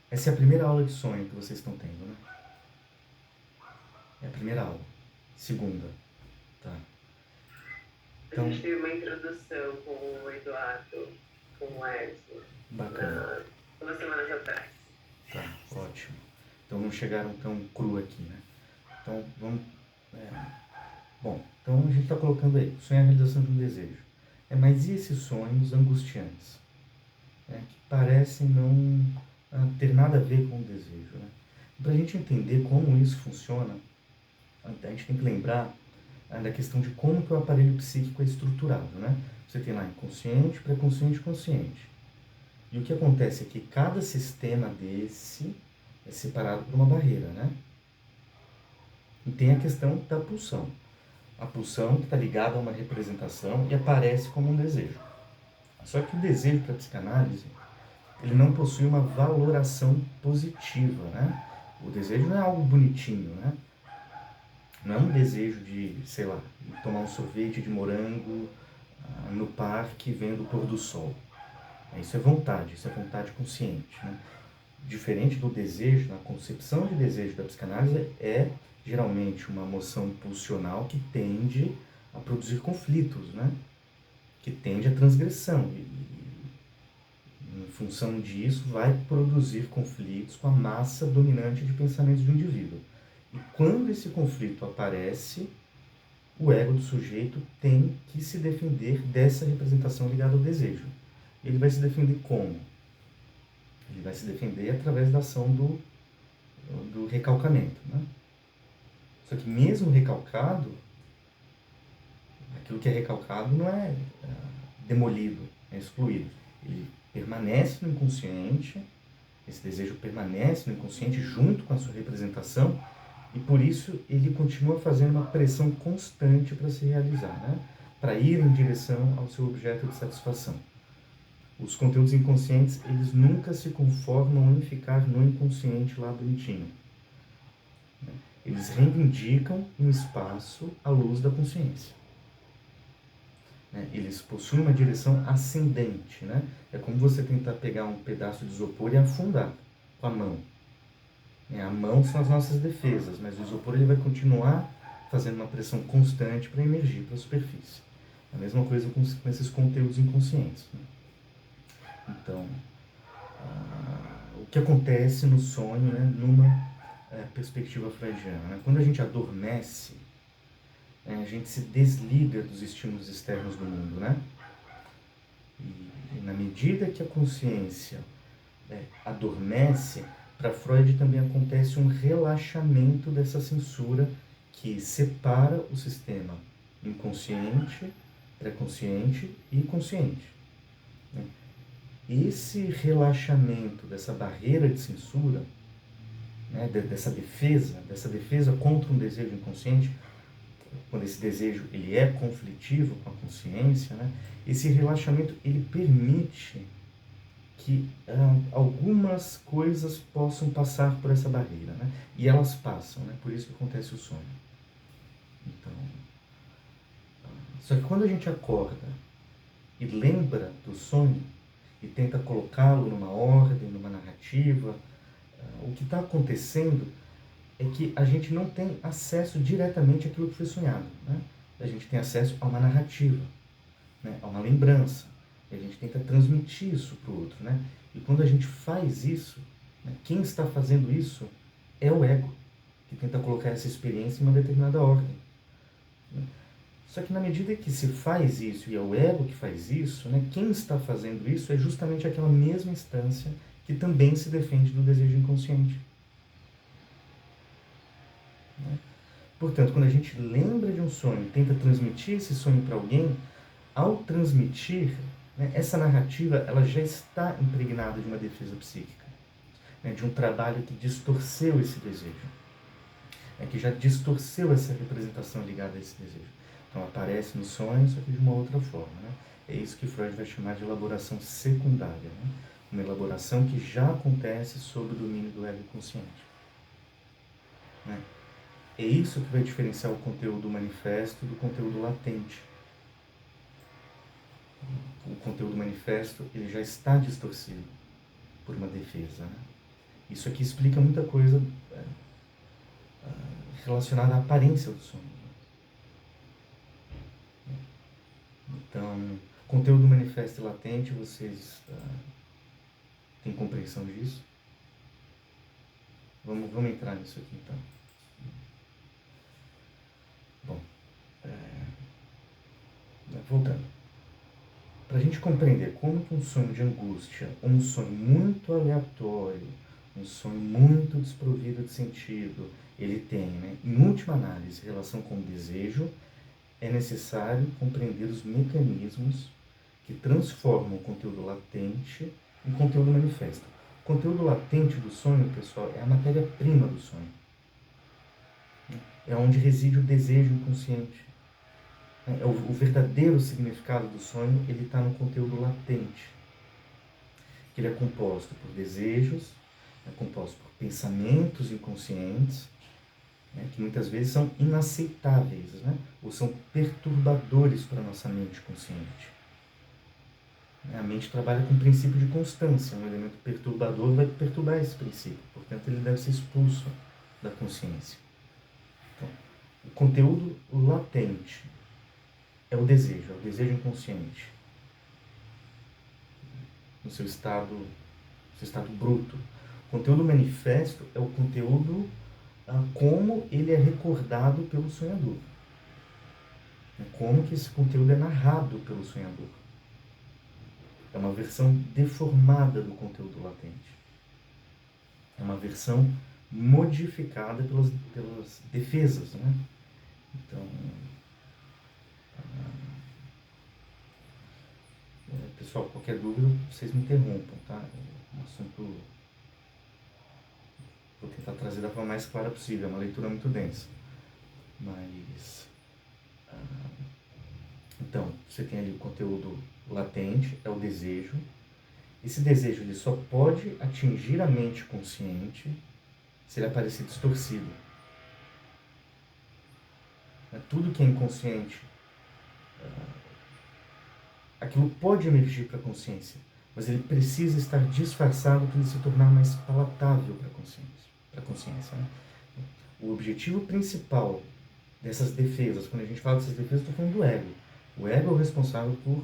Essa é a primeira aula de sonho que vocês estão tendo, né? É a primeira aula. Segunda, tá? A Então, gente teve uma introdução com o Eduardo, com o Edson, bacana. na 2 semanas atrás. Tá, ótimo. Então não chegaram tão cru aqui, né? Então vamos. é, Bom, então a gente está colocando aí, sonho é a realização de um desejo. Mas e esses sonhos angustiantes? Que parecem não ter nada a ver com o desejo, né? Para a gente entender como isso funciona, a gente tem que lembrar da questão de como que o aparelho psíquico é estruturado, né? Você tem lá inconsciente, pré-consciente e consciente. E o que acontece é que cada sistema desse é separado por uma barreira, né? E tem a questão da pulsão. A pulsão que está ligada a uma representação e aparece como um desejo. Só que o desejo para a psicanálise, ele não possui uma valoração positiva, né? O desejo não é algo bonitinho, né? Não é um desejo de, sei lá, tomar um sorvete de morango no parque vendo o pôr do sol. Isso é vontade consciente, né? Diferente do desejo, na concepção de desejo da psicanálise, é geralmente uma emoção pulsional que tende a produzir conflitos, né? Que tende à transgressão. Em função disso, vai produzir conflitos com a massa dominante de pensamentos do indivíduo. E quando esse conflito aparece, o ego do sujeito tem que se defender dessa representação ligada ao desejo. Ele vai se defender como? Ele vai se defender através da ação do recalcamento, né? Só que mesmo recalcado, aquilo que é recalcado não é demolido, é excluído. Ele permanece no inconsciente, esse desejo permanece no inconsciente junto com a sua representação e por isso ele continua fazendo uma pressão constante para se realizar, né? Para ir em direção ao seu objeto de satisfação. Os conteúdos inconscientes, eles nunca se conformam em ficar no inconsciente lá bonitinho. Eles reivindicam um espaço à luz da consciência. Eles possuem uma direção ascendente. Né? É como você tentar pegar um pedaço de isopor e afundar com a mão. A mão são as nossas defesas, mas o isopor ele vai continuar fazendo uma pressão constante para emergir para a superfície. A mesma coisa com esses conteúdos inconscientes. Né? Então, o que acontece no sonho, né, numa perspectiva freudiana? Né? Quando a gente adormece, a gente se desliga dos estímulos externos do mundo, né? E na medida que a consciência adormece, para Freud também acontece um relaxamento dessa censura que separa o sistema inconsciente, pré-consciente e consciente. Né? Esse relaxamento dessa barreira de censura, né, dessa defesa contra um desejo inconsciente, quando esse desejo ele é conflitivo com a consciência, né, esse relaxamento ele permite que algumas coisas possam passar por essa barreira, né, e elas passam, né, por isso que acontece o sonho. Então, só que quando a gente acorda e lembra do sonho e tenta colocá-lo numa ordem, numa narrativa, o que está acontecendo é que a gente não tem acesso diretamente àquilo que foi sonhado. Né? A gente tem acesso a uma narrativa, né? A uma lembrança. E a gente tenta transmitir isso para o outro. Né? E quando a gente faz isso, né, quem está fazendo isso é o ego, que tenta colocar essa experiência em uma determinada ordem. Né? Só que na medida que se faz isso e é o ego que faz isso, né, quem está fazendo isso é justamente aquela mesma instância que também se defende do desejo inconsciente. Né? Portanto, quando a gente lembra de um sonho e tenta transmitir esse sonho para alguém, ao transmitir, né, essa narrativa ela já está impregnada de uma defesa psíquica, né, de um trabalho que distorceu esse desejo, que já distorceu essa representação ligada a esse desejo. Então aparece no sonho, só que de uma outra forma. Né? É isso que Freud vai chamar de elaboração secundária, né? Uma elaboração que já acontece sob o domínio do ego consciente. Né? É isso que vai diferenciar o conteúdo manifesto do conteúdo latente. O conteúdo manifesto ele já está distorcido por uma defesa. Né? Isso aqui explica muita coisa relacionada à aparência do sonho. Então, conteúdo manifesto e latente, vocês têm compreensão disso? Vamos entrar nisso aqui então. Bom, voltando. Para a gente compreender como que um sonho de angústia, ou um sonho muito aleatório, um sonho muito desprovido de sentido, ele tem, né, em última análise, relação com o desejo, é necessário compreender os mecanismos que transformam o conteúdo latente em conteúdo manifesto. O conteúdo latente do sonho, pessoal, é a matéria-prima do sonho. É onde reside o desejo inconsciente. O verdadeiro significado do sonho, ele está no conteúdo latente. Ele é composto por desejos, é composto por pensamentos inconscientes, né, que muitas vezes são inaceitáveis, né, ou são perturbadores para a nossa mente consciente. A mente trabalha com o princípio de constância. Um elemento perturbador vai perturbar esse princípio, portanto ele deve ser expulso da consciência. Então, o conteúdo latente é o desejo inconsciente, no seu estado bruto. O conteúdo manifesto é o conteúdo como ele é recordado pelo sonhador. Como que esse conteúdo é narrado pelo sonhador. É uma versão deformada do conteúdo latente. É uma versão modificada pelas defesas, né? Então, pessoal, qualquer dúvida, vocês me interrompam, tá? É um assunto... Vou tentar trazer da forma mais clara possível, é uma leitura muito densa. Mas... Então, você tem ali o conteúdo latente, é o desejo. Esse desejo ele só pode atingir a mente consciente se ele aparecer distorcido. Tudo que é inconsciente, aquilo pode emergir para a consciência, mas ele precisa estar disfarçado para ele se tornar mais palatável para a consciência. Né? O objetivo principal dessas defesas, quando a gente fala dessas defesas, estou falando do ego. O ego é o responsável por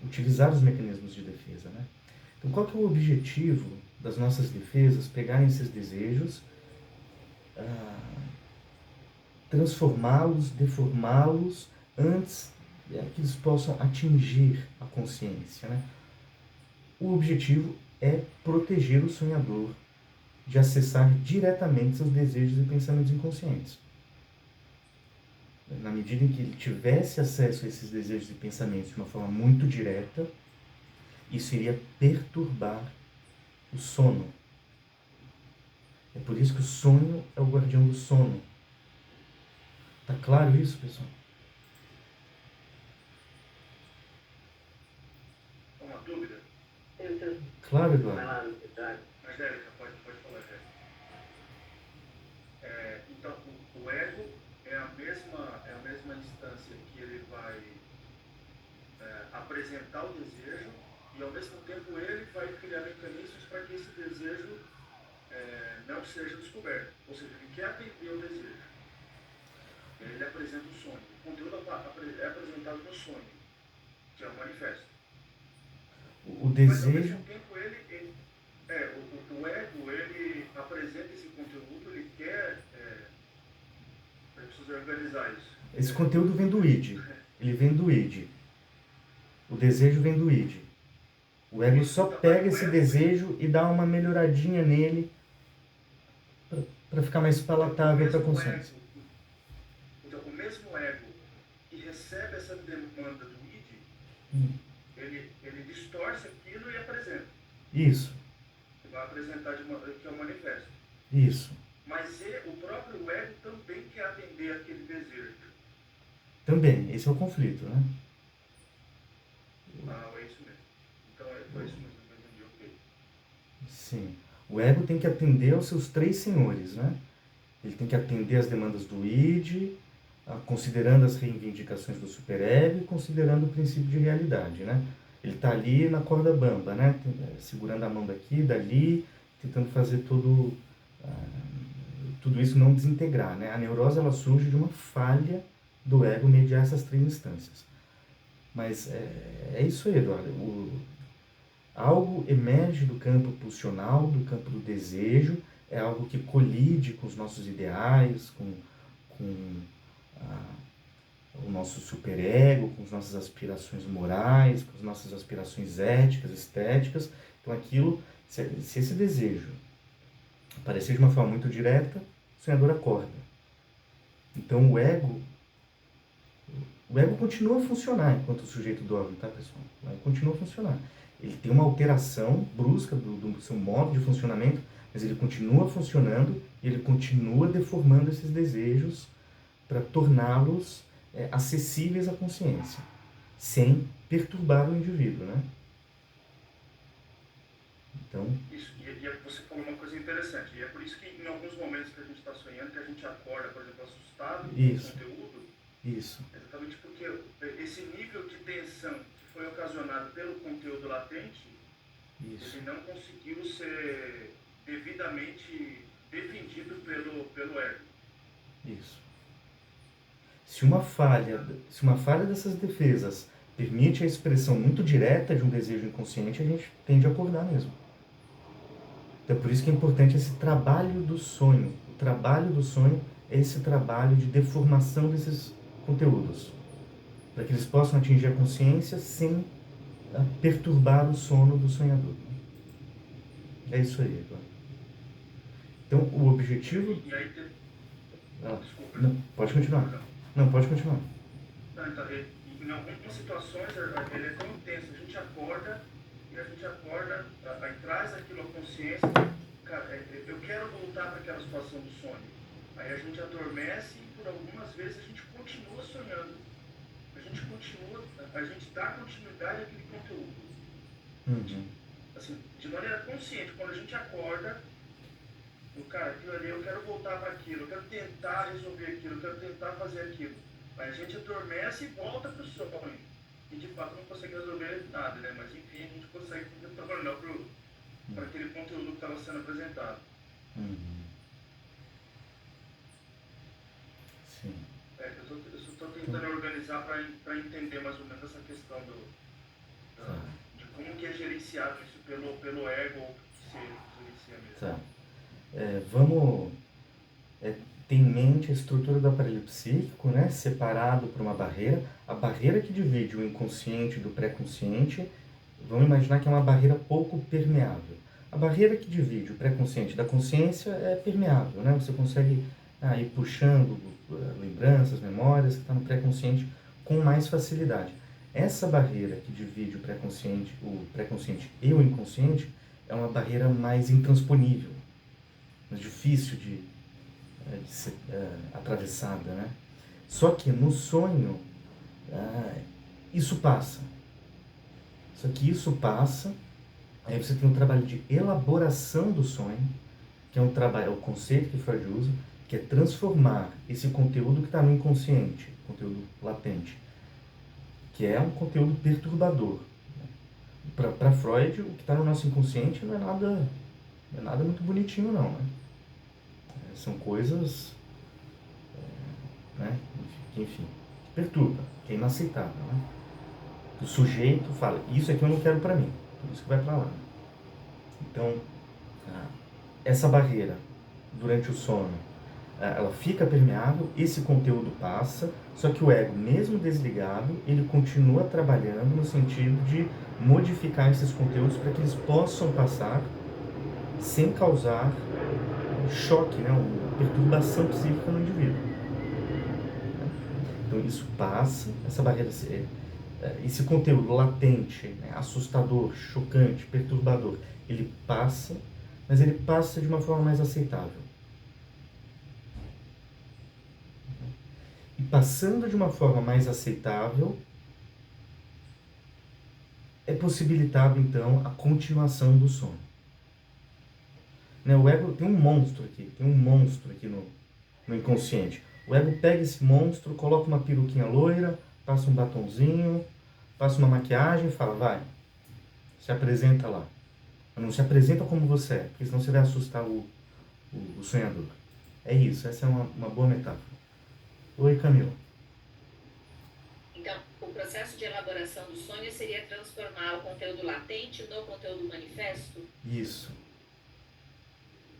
utilizar os mecanismos de defesa. Né? Então, qual que é o objetivo das nossas defesas? Pegarem esses desejos, transformá-los, deformá-los, antes que eles possam atingir a consciência. Né? O objetivo é proteger o sonhador de acessar diretamente seus desejos e pensamentos inconscientes. Na medida em que ele tivesse acesso a esses desejos e pensamentos de uma forma muito direta, isso iria perturbar o sono. É por isso que o sonho é o guardião do sono. Tá claro isso, pessoal? Uma dúvida? Claro, Eduardo. Mas, Érica, pode falar, Érica. Então, o ego é a mesma instância que ele vai apresentar o desejo e, ao mesmo tempo, ele vai criar mecanismos para que esse desejo não seja descoberto. Ou seja, ele quer atender o desejo. Ele apresenta o sonho. O conteúdo é apresentado no sonho, que é o manifesto. O desejo... Mas, ao mesmo tempo, o ego, ele apresenta esse conteúdo, ele quer... ele precisa organizar isso. Esse conteúdo vem do id. Ele vem do id. O desejo vem do id. O ego só pega esse desejo e dá uma melhoradinha nele para ficar mais palatável para a consciência. Então, o mesmo ego que recebe essa demanda do id, ele distorce aquilo e apresenta. Isso. Ele vai apresentar que é o manifesto. Isso. Mas o próprio ego também quer atender aquele desejo. Também. Esse é o conflito, né? É isso mesmo. Então, foi isso mesmo que eu entendi, ok. Sim. O ego tem que atender aos seus três senhores, né? Ele tem que atender às demandas do id, considerando as reivindicações do superego e considerando o princípio de realidade, né? Ele está ali na corda bamba, né? Segurando a mão daqui, dali, tentando fazer tudo isso não desintegrar, né? A neurose, ela surge de uma falha do ego mediar essas três instâncias. Mas é isso aí, Eduardo. Algo emerge do campo pulsional, do campo do desejo, é algo que colide com os nossos ideais, com o nosso superego, com as nossas aspirações morais, com as nossas aspirações éticas, estéticas. Então aquilo, se esse desejo aparecer de uma forma muito direta, o sonhador acorda. Então o ego continua a funcionar enquanto o sujeito dorme, tá, pessoal? O ego continua a funcionar. Ele tem uma alteração brusca do seu modo de funcionamento, mas ele continua funcionando e ele continua deformando esses desejos para torná-los acessíveis à consciência, sem perturbar o indivíduo, né? Então... Isso, e você falou uma coisa interessante, e é por isso que em alguns momentos que a gente está sonhando, que a gente acorda, por exemplo, assustado com o conteúdo, isso. Exatamente porque esse nível de tensão que foi ocasionado pelo conteúdo latente, isso, ele não conseguiu ser devidamente defendido pelo ego. Isso. Se uma falha dessas defesas permite a expressão muito direta de um desejo inconsciente, a gente tende a acordar mesmo. Então, é por isso que é importante esse trabalho do sonho. O trabalho do sonho é esse trabalho de deformação desses conteúdos, para que eles possam atingir a consciência sem perturbar o sono do sonhador. É isso aí, Eduardo. Então, o objetivo... E aí, desculpa. Não, pode continuar. Não, pode continuar. Não, então, em algumas situações ele é tão intenso, a gente acorda, aí traz aquilo à consciência, cara, eu quero voltar para aquela situação do sonho. Aí a gente adormece e por algumas vezes a gente continua sonhando. A gente dá continuidade àquele conteúdo. Uhum. Assim, de maneira consciente, quando a gente acorda, cara, aquilo ali, eu quero voltar para aquilo, eu quero tentar resolver aquilo, eu quero tentar fazer aquilo. Aí a gente adormece e volta para o sonho. E de fato não consegue resolver nada, né? Mas enfim, a gente consegue trabalhar para aquele conteúdo que estava sendo apresentado. Uhum. Sim. Eu estou tentando organizar para entender mais ou menos essa questão de como que é gerenciado isso pelo ego, ou que se gerencia mesmo. Tá. Vamos ter em mente a estrutura do aparelho psíquico, né? Separado por uma barreira. A barreira que divide o inconsciente do pré-consciente, vamos imaginar que é uma barreira pouco permeável. A barreira que divide o pré-consciente da consciência é permeável, né? Você consegue ir puxando lembranças, memórias que estão no pré-consciente com mais facilidade. Essa barreira que divide o pré-consciente e o inconsciente é uma barreira mais intransponível, mais difícil de ser atravessada, né? Só que no sonho isso passa. Só que isso passa, aí você tem um trabalho de elaboração do sonho, que é o conceito que Freud usa, que é transformar esse conteúdo que está no inconsciente, conteúdo latente, que é um conteúdo perturbador. Para Freud, o que está no nosso inconsciente não é nada muito bonitinho, não, né? São coisas, né? Enfim, que perturba, que é inaceitável, né? O sujeito fala, isso aqui eu não quero para mim, por isso que vai para lá. Então, essa barreira, durante o sono, ela fica permeável, esse conteúdo passa, só que o ego, mesmo desligado, ele continua trabalhando no sentido de modificar esses conteúdos para que eles possam passar sem causar choque, né, uma perturbação psíquica no indivíduo. Então isso passa, essa barreira, esse conteúdo latente, né, assustador, chocante, perturbador, ele passa, mas ele passa de uma forma mais aceitável. E passando de uma forma mais aceitável, é possibilitado então a continuação do sono. Né, o ego tem um monstro aqui no inconsciente. O ego pega esse monstro, coloca uma peruquinha loira, passa um batonzinho, passa uma maquiagem e fala, vai, se apresenta lá. Não se apresenta como você é, porque senão você vai assustar o sonhador. É isso, essa é uma boa metáfora. Oi, Camila. Então, o processo de elaboração do sonho seria transformar o conteúdo latente no conteúdo manifesto? Isso.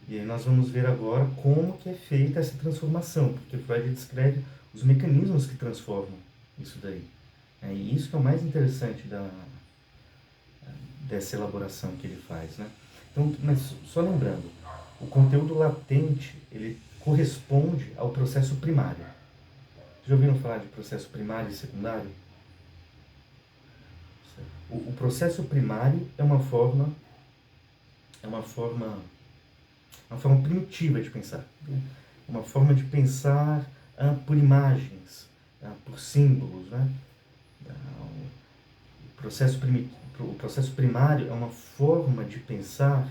E aí nós vamos ver agora como que é feita essa transformação, porque Freud descreve os mecanismos que transformam isso daí. E isso que é o mais interessante dessa elaboração que ele faz, né? Então, mas só lembrando, o conteúdo latente, ele corresponde ao processo primário. Já ouviram falar de processo primário e secundário? O processo primário é uma forma primitiva de pensar, né? Uma forma de pensar por imagens, por símbolos, né? O processo primário é uma forma de pensar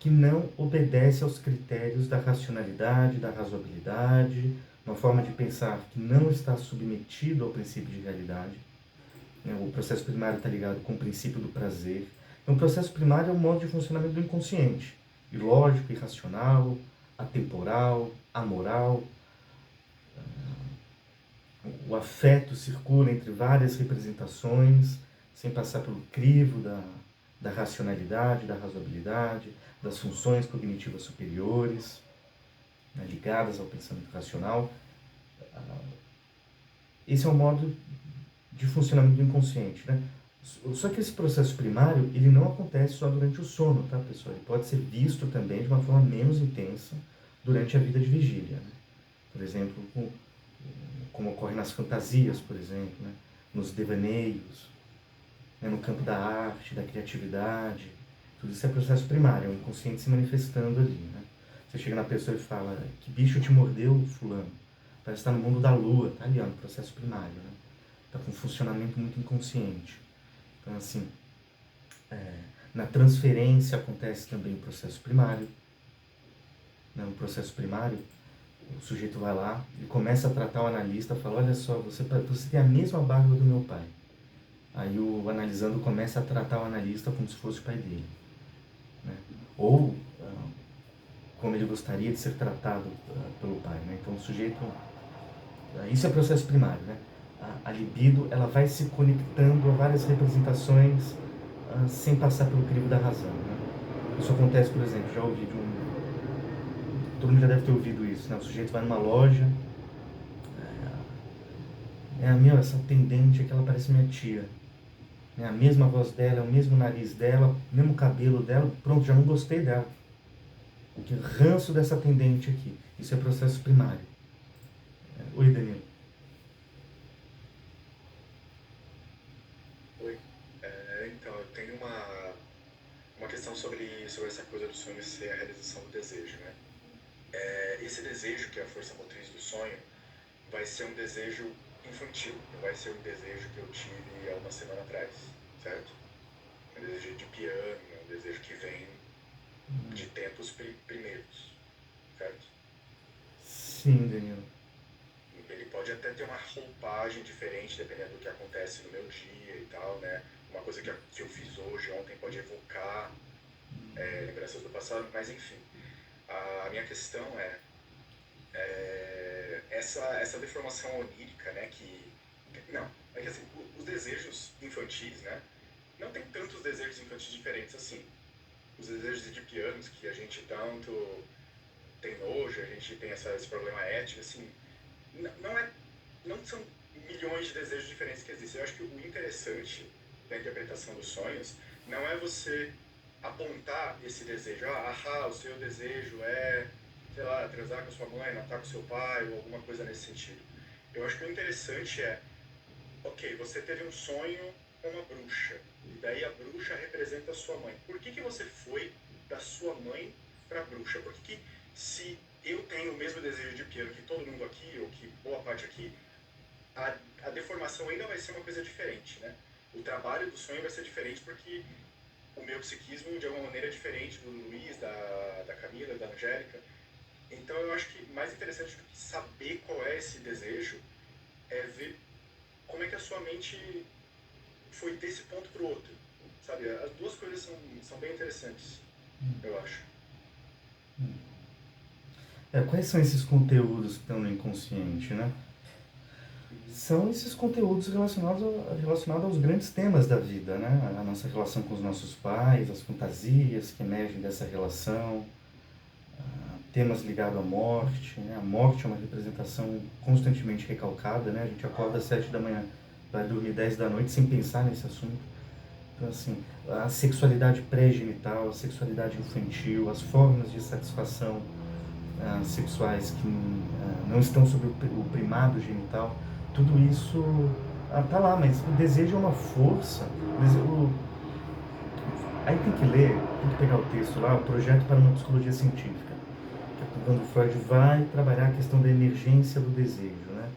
que não obedece aos critérios da racionalidade, da razoabilidade, uma forma de pensar que não está submetido ao princípio de realidade. O processo primário está ligado com o princípio do prazer. Então, o processo primário é um modo de funcionamento do inconsciente, ilógico, irracional, atemporal, amoral. O afeto circula entre várias representações, sem passar pelo crivo da racionalidade, da razoabilidade, das funções cognitivas superiores, né, ligadas ao pensamento racional. Esse é o modo de funcionamento do inconsciente, né? Só que esse processo primário, ele não acontece só durante o sono, tá, pessoal? Ele pode ser visto também de uma forma menos intensa durante a vida de vigília, né? Por exemplo, como ocorre nas fantasias, por exemplo, né? Nos devaneios, né? No campo da arte, da criatividade. Tudo isso é processo primário, é o inconsciente se manifestando ali, né? Você chega na pessoa e fala, que bicho te mordeu, fulano? Parece estar no mundo da lua, tá ali, ó, no processo primário, né? Está com um funcionamento muito inconsciente. Então, assim, na transferência acontece também o processo primário. Né? No processo primário, o sujeito vai lá e começa a tratar o analista, fala, olha só, você tem a mesma barba do meu pai. Aí o analisando começa a tratar o analista como se fosse o pai dele. Né? Ou como ele gostaria de ser tratado pelo pai. Né? Então o sujeito... isso é processo primário. Né? A libido ela vai se conectando a várias representações sem passar pelo crivo da razão. Né? Isso acontece, por exemplo, já ouvi de um... Todo mundo já deve ter ouvido isso, né? O sujeito vai numa loja, essa atendente aqui, ela parece minha tia. A mesma voz dela, o mesmo nariz dela, o mesmo cabelo dela, pronto, já não gostei dela. O que ranço dessa atendente aqui. Isso é processo primário. Oi, Danilo. Oi. Então, eu tenho uma questão sobre essa coisa do sonho ser a realização do desejo, né? Esse desejo, que é a força motriz do sonho, vai ser um desejo infantil, não vai ser um desejo que eu tive há uma semana atrás, certo? Um desejo de piano, um desejo que vem de tempos primeiros, certo? Sim, Danilo. Ele pode até ter uma roupagem diferente dependendo do que acontece no meu dia e tal, né? Uma coisa que eu fiz hoje, ontem, pode evocar lembranças do passado, mas enfim. A minha questão essa deformação onírica, né? Não, é que assim, os desejos infantis, né? Não tem tantos desejos infantis diferentes assim. Os desejos edipianos que a gente tanto tem nojo, a gente tem esse problema ético, assim, não são milhões de desejos diferentes que existem. Eu acho que o interessante da interpretação dos sonhos não é você apontar esse desejo. O seu desejo é, sei lá, transar com a sua mãe, matar com seu pai, ou alguma coisa nesse sentido. Eu acho que o interessante ok, você teve um sonho com uma bruxa, e daí a bruxa representa a sua mãe. Por que você foi da sua mãe para a bruxa? Por que se eu tenho o mesmo desejo de piano que todo mundo aqui, ou que boa parte aqui, a deformação ainda vai ser uma coisa diferente, né? O trabalho do sonho vai ser diferente porque o meu psiquismo, de alguma maneira, é diferente do Luiz, da Camila, da Angélica. Então, eu acho que mais interessante do que saber qual é esse desejo é ver como é que a sua mente foi desse ponto para o outro, sabe? As duas coisas bem interessantes, eu acho. Quais são esses conteúdos que estão no inconsciente, né? São esses conteúdos relacionados aos grandes temas da vida, né? A nossa relação com os nossos pais, as fantasias que emergem dessa relação, temas ligados à morte, né? A morte é uma representação constantemente recalcada, né? A gente acorda às 7 da manhã, vai dormir 10 da noite sem pensar nesse assunto. Então, assim, a sexualidade pré-genital, a sexualidade infantil, as formas de satisfação sexuais que não estão sob o primado genital, tudo isso tá lá, mas o desejo é uma força. Aí tem que ler, tem que pegar o texto lá, o Projeto para uma Psicologia Científica, que é quando Freud vai trabalhar a questão da emergência do desejo, né?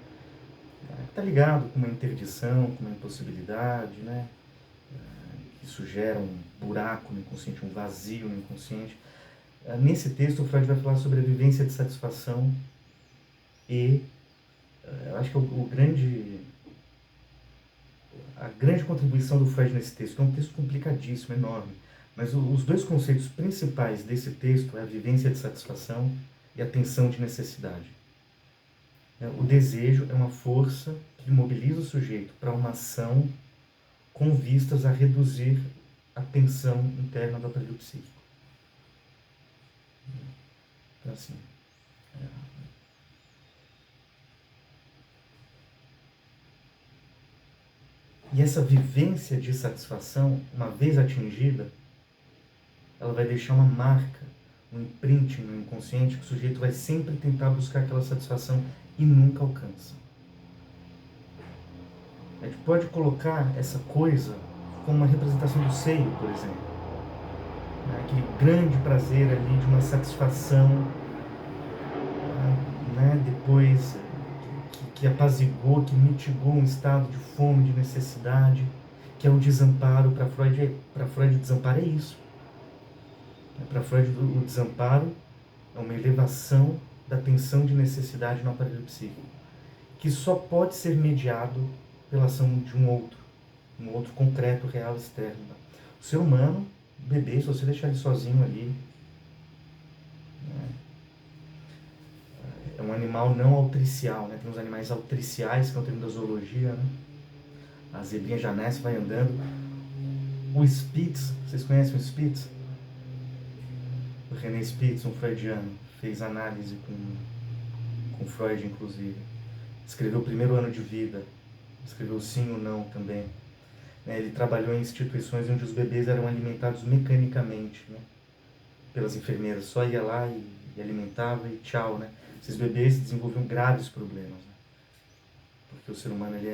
Está ligado com uma interdição, com uma impossibilidade, né? Isso gera um buraco no inconsciente, um vazio no inconsciente. Nesse texto, o Freud vai falar sobre a vivência de satisfação e eu acho que a grande contribuição do Freud nesse texto, que é um texto complicadíssimo, enorme, mas os dois conceitos principais desse texto é a vivência de satisfação e a tensão de necessidade. O desejo é uma força que mobiliza o sujeito para uma ação com vistas a reduzir a tensão interna do aparelho psíquico. Então, assim, e essa vivência de satisfação, uma vez atingida, ela vai deixar uma marca, um imprinting no inconsciente que o sujeito vai sempre tentar buscar aquela satisfação e nunca alcança. A gente pode colocar essa coisa como uma representação do seio, por exemplo. Aquele grande prazer ali de uma satisfação, né, depois que apaziguou, que mitigou um estado de fome, de necessidade, que é o desamparo. Para Freud, o desamparo é isso. Para Freud, o desamparo é uma elevação da tensão de necessidade no aparelho psíquico, que só pode ser mediado pela ação de um outro concreto, real, externo. O ser humano, o bebê, se você deixar ele sozinho ali, né, é um animal não autricial, né? Tem os animais autriciais, que é o termo da zoologia, né? A zebrinha já nasce, vai andando. O Spitz, vocês conhecem o Spitz? O René Spitz, um freudiano, fez análise com Freud, inclusive. Escreveu o primeiro ano de vida, escreveu sim ou não também. Ele trabalhou em instituições onde os bebês eram alimentados mecanicamente, né, pelas enfermeiras. Só ia lá e alimentava e tchau, né? Esses bebês desenvolviam graves problemas, né? Porque o ser humano ele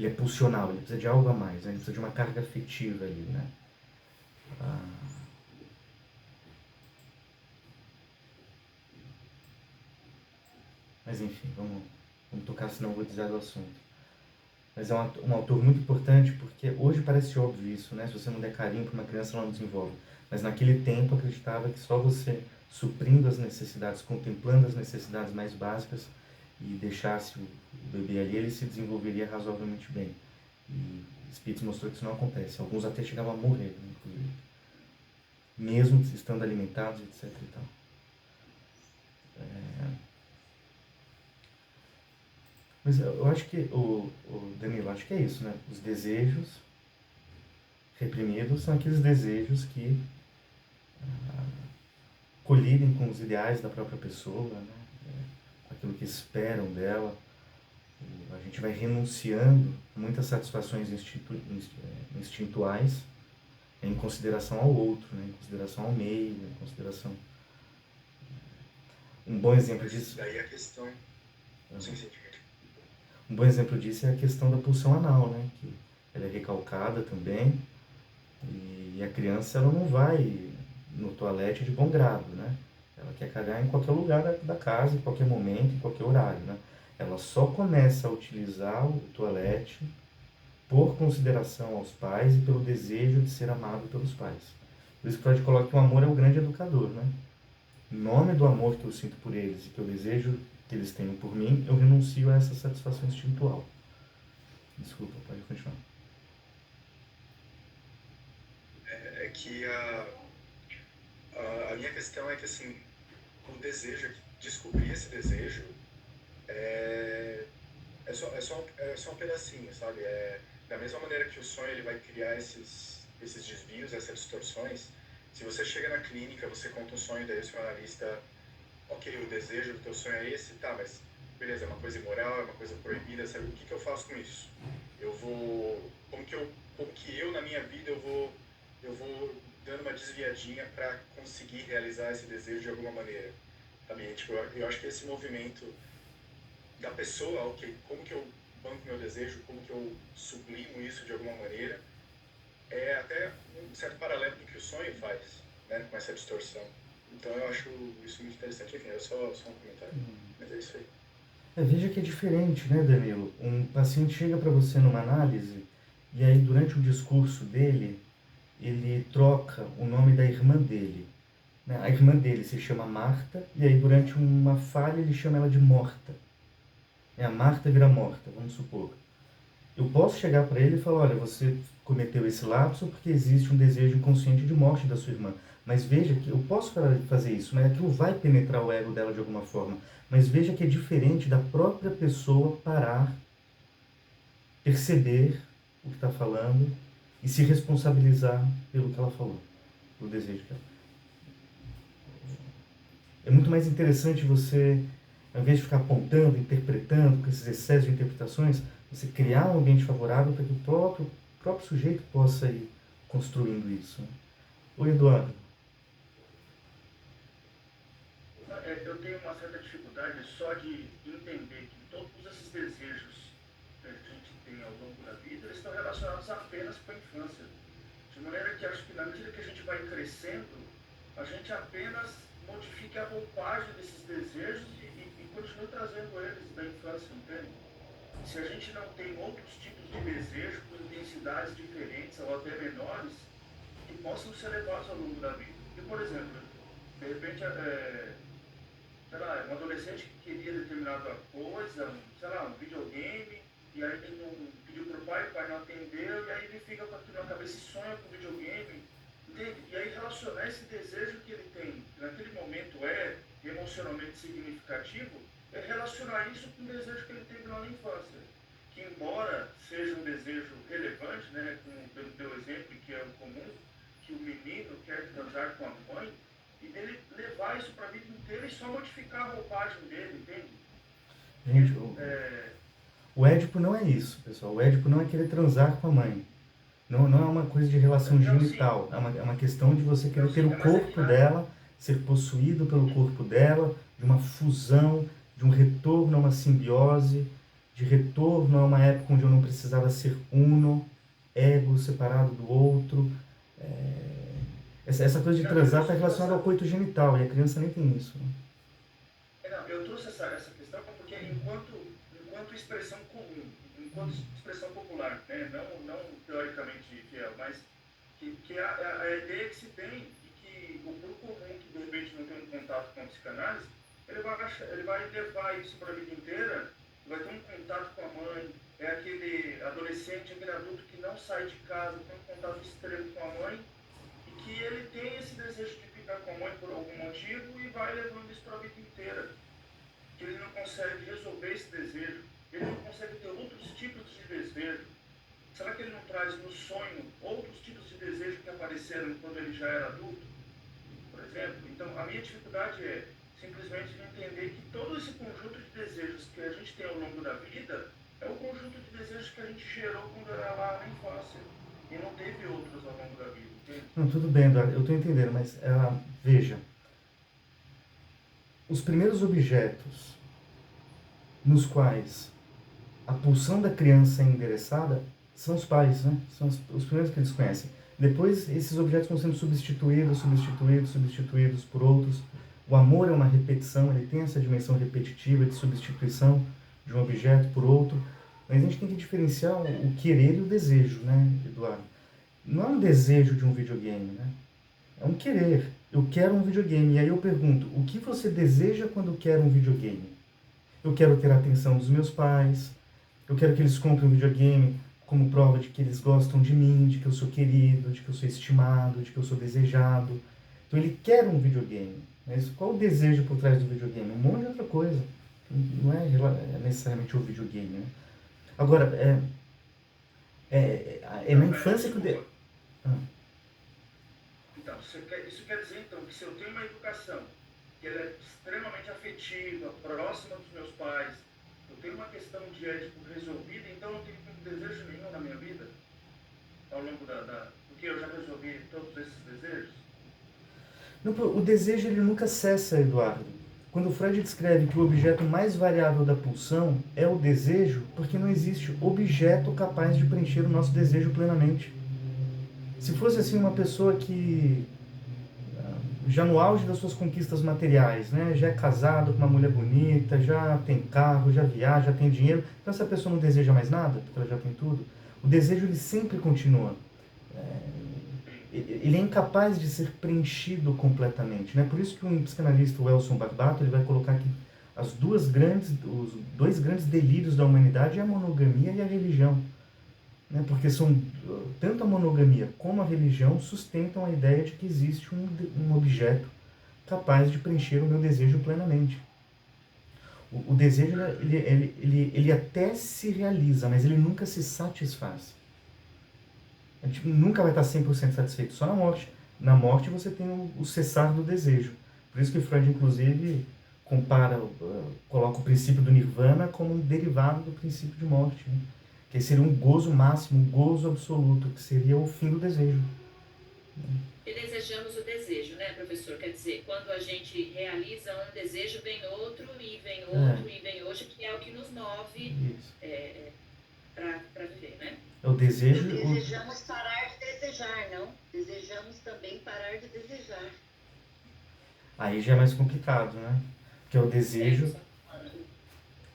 é pulsional, ele precisa de algo a mais, né? Ele precisa de uma carga afetiva ali, né? Mas enfim, vamos tocar, senão eu vou desviar do assunto. Mas é um autor muito importante porque hoje parece óbvio isso, né? Se você não der carinho para uma criança, ela não desenvolve. Mas naquele tempo acreditava que só você suprindo as necessidades, contemplando as necessidades mais básicas e deixasse o bebê ali, ele se desenvolveria razoavelmente bem. E Spitz mostrou que isso não acontece. Alguns até chegavam a morrer, né, inclusive. Mesmo estando alimentados, etc. e tal. Mas eu acho que, Danilo, acho que é isso, né? Os desejos reprimidos são aqueles desejos que colidem com os ideais da própria pessoa, né? Aquilo que esperam dela. A gente vai renunciando a muitas satisfações instintuais em consideração ao outro, né? Em consideração ao meio, em consideração... Um bom exemplo disso... Daí a questão... Um bom exemplo disso é a questão da pulsão anal, né? Que ela é recalcada também, e a criança ela não vai no toalete de bom grado, né? Ela quer cagar em qualquer lugar da casa, em qualquer momento, em qualquer horário, né? Ela só começa a utilizar o toalete por consideração aos pais e pelo desejo de ser amado pelos pais. Por isso que Freud coloca que o amor é o grande educador, né? Em nome do amor que eu sinto por eles e que eu desejo que eles tenham por mim, eu renuncio a essa satisfação instintual. Desculpa, pode continuar. é que a minha questão é que, assim, o desejo, descobrir esse desejo é só um pedacinho, sabe? Da mesma maneira que o sonho ele vai criar esses desvios, essas distorções. Se você chega na clínica, você conta um sonho, daí o seu analista, ok, o desejo do teu sonho é esse, tá, mas beleza, é uma coisa imoral, é uma coisa proibida, sabe? O que eu faço com isso? Como que eu na minha vida eu vou dando uma desviadinha para conseguir realizar esse desejo de alguma maneira, sabe? Tipo, eu acho que esse movimento da pessoa, ok, como que eu banco meu desejo, como que eu sublimo isso de alguma maneira, é até um certo paralelo do que o sonho faz, né, com essa distorção. Então eu acho isso muito interessante. Enfim, é só um comentário, mas é isso aí. Veja que é diferente, né, Danilo? Um paciente chega para você numa análise e aí durante o discurso dele, ele troca o nome da irmã dele. Né? A irmã dele se chama Marta e aí durante uma falha ele chama ela de Morta. A Marta vira Morta, vamos supor. Eu posso chegar para ele e falar, olha, você cometeu esse lapso porque existe um desejo inconsciente de morte da sua irmã. Mas veja que eu posso fazer isso, mas aquilo vai penetrar o ego dela de alguma forma. Mas veja que é diferente da própria pessoa parar, perceber o que está falando e se responsabilizar pelo que ela falou, pelo desejo dela. É muito mais interessante você, ao invés de ficar apontando, interpretando, com esses excessos de interpretações, você criar um ambiente favorável para que o próprio sujeito possa ir construindo isso. Oi, Eduardo. Eu tenho uma certa dificuldade só de entender que todos esses desejos que a gente tem ao longo da vida, eles estão relacionados apenas com a infância. De maneira que acho que na medida que a gente vai crescendo, a gente apenas modifica a roupagem desses desejos e continua trazendo eles da infância, entende? Se a gente não tem outros tipos de desejo com intensidades diferentes ou até menores, que possam ser levados ao longo da vida. E, por exemplo, de repente, sei lá, um adolescente que queria determinada coisa, sei lá, um videogame, e aí ele não pediu para o pai não atendeu, e aí ele fica com aquilo na cabeça e sonha com o videogame, entende? E aí relacionar esse desejo que ele tem, que naquele momento é emocionalmente significativo, é relacionar isso com o desejo que ele teve lá na infância. Que embora seja um desejo relevante, né, como pelo exemplo que é o comum, que o menino quer transar com a mãe, e dele levar isso para a vida inteira e só modificar a roupagem dele, entende? Gente, o Édipo não é isso, pessoal. O Édipo não é querer transar com a mãe. Não é uma coisa de relação genital. É uma questão de você querer ter o corpo dela, ser possuído pelo corpo dela, de uma fusão, de um retorno a uma simbiose, de retorno a uma época onde eu não precisava ser uno, ego separado do outro. Essa coisa de transar está relacionada ao coito genital, e a criança nem tem isso. Não, eu trouxe essa questão porque enquanto expressão comum, enquanto expressão popular, né? não teoricamente fiel, mas que a ideia que se tem e que o público comum que de repente não tem um contato com a psicanálise, ele vai levar isso para a vida inteira, vai ter um contato com a mãe, é aquele adolescente, aquele adulto que não sai de casa, tem um contato extremo com a mãe, e que ele tem esse desejo de ficar com a mãe por algum motivo e vai levando isso para a vida inteira. Que ele não consegue resolver esse desejo, ele não consegue ter outros tipos de desejo. Será que ele não traz no sonho outros tipos de desejo que apareceram quando ele já era adulto? Por exemplo, então a minha dificuldade é simplesmente entender que todo esse conjunto de desejos que a gente tem ao longo da vida é o conjunto de desejos que a gente gerou quando era lá na infância e não teve outros ao longo da vida, entende? Não, tudo bem, Eduardo, eu estou entendendo, mas veja, os primeiros objetos nos quais a pulsão da criança é endereçada são os pais, né? São os primeiros que eles conhecem. Depois, esses objetos vão sendo substituídos por outros. O amor é uma repetição, ele tem essa dimensão repetitiva de substituição de um objeto por outro. Mas a gente tem que diferenciar o querer e o desejo, né, Eduardo? Não é um desejo de um videogame, né? É um querer. Eu quero um videogame. E aí eu pergunto, o que você deseja quando quer um videogame? Eu quero ter a atenção dos meus pais, eu quero que eles comprem um videogame como prova de que eles gostam de mim, de que eu sou querido, de que eu sou estimado, de que eu sou desejado. Então ele quer um videogame. Mas qual o desejo por trás do videogame? Um monte de outra coisa. Não é necessariamente o videogame, né? Agora, é na infância que o... Então, isso quer dizer, então, que se eu tenho uma educação que ela é extremamente afetiva, próxima dos meus pais, eu tenho uma questão de ético resolvida, então eu não tenho desejo nenhum na minha vida, ao longo porque eu já resolvi todos esses desejos? Não, o desejo ele nunca cessa, Eduardo. Quando Freud descreve que o objeto mais variável da pulsão é o desejo, porque não existe objeto capaz de preencher o nosso desejo plenamente. Se fosse assim uma pessoa que, já no auge das suas conquistas materiais, né, já é casado com uma mulher bonita, já tem carro, já viaja, já tem dinheiro, então essa pessoa não deseja mais nada, porque ela já tem tudo. O desejo ele sempre continua. Ele é incapaz de ser preenchido completamente, né? Por isso que um psicanalista, o Elson Barbato, ele vai colocar que os dois grandes delírios da humanidade é a monogamia e a religião, né? Porque tanto a monogamia como a religião sustentam a ideia de que existe um objeto capaz de preencher o meu desejo plenamente. O desejo ele até se realiza, mas ele nunca se satisfaz. A gente nunca vai estar 100% satisfeito, só na morte. Na morte você tem o cessar do desejo. Por isso que Freud, inclusive, coloca o princípio do nirvana como um derivado do princípio de morte, né? Que seria um gozo máximo, um gozo absoluto, que seria o fim do desejo. E desejamos o desejo, né, professor? Quer dizer, quando a gente realiza um desejo, vem outro, e vem outro, e vem outro, que é o que nos move para viver, né? É o desejo... Desejamos parar de desejar, não? Desejamos também parar de desejar. Aí já é mais complicado, né? Porque é o desejo...